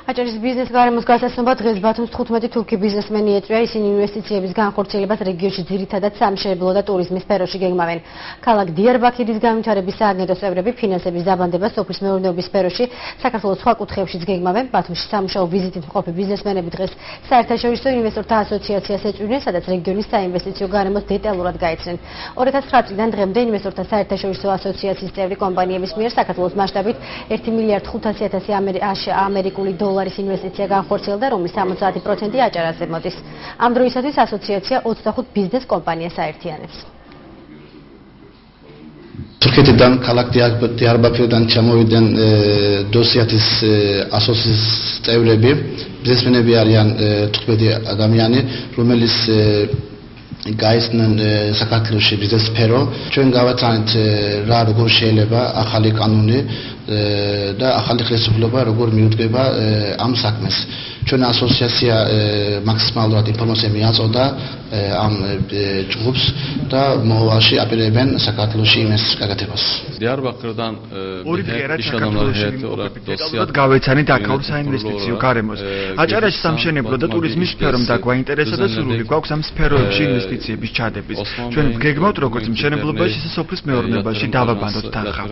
აჭარის ბიზნეს გარემოს გასაცნობა დღეს ბათუმს 15 თურქი ბიზნესმენი ეწვია. ისინი ინვესტიციების განხორციელებას რეგიონში ძირითადად სამშენებლო და ტურიზმის სფეროში გეგმავენ. ქალაქ დიარბაქირის განვითარების სააგენტო წევრები ფინანსების დაბანდება სოფლის მეურნეობის სფეროში საქართველოს სხვა კუთხეებშიც გეგმავენ. ბათუმში სამუშაო ვიზიტით მყოფი ბიზნესმენები დღეს საერთაშორისო ინვესტორთა ასოციაციას ეწვივნენ, სადაც რეგიონის საინვესტიციო გარემოს დეტალურად გაეცნენ. 2009 წლიდან დღემდე ინვესტორთა საერთაშორისო ასოციაციის წევრი კომპანიების მიერ საქართველოს მასშტაბით 1 მილიარდ 500.000 ამერიკული დოლარის ინვესტიცია განხორციელდა, რომლის 70% აჭარაზე მოდის. ამ დროისათვის ასოციაცია 25 ბიზნეს კომპანიას აერთიანებს. თურქეთიდან ქალაქ დიარბაქირიდან ჩამოვიდნენ დოსიათის ასოციაციის წევრები, ბიზნესმენები არიან 15 ადამიანი, რომელიც გაიცნონ საქართველოში ბიზნეს სფერო. ჩვენ გავაცანით რა როგორ შეიძლება ახალი კანონი და ახალი ხელისუფლება როგორ მიუდგება ამ საქმეს. ჩვენ ასოციაცია მაქსიმალურად ინფორმაცია მიაწოდა ამ ჯგუფს და მოვალში აპირებენ საქართველოში ინვესტიციების გაკეთებას. დიარბაქრიდან გავეცანით აქაურ საინვესტიციო გარემოს. აჭარაში სამშენებლო და ტურიზმის სფერომ დაგვაინტერესა და სურვილი გვაქვს ამ სფეროებში ინვესტიციების ჩადების. ჩვენ ვგეგმავთ როგორც მშენებლობაში, ისე სოფლის მეურნეობაში დავაბანდოთ თანხა.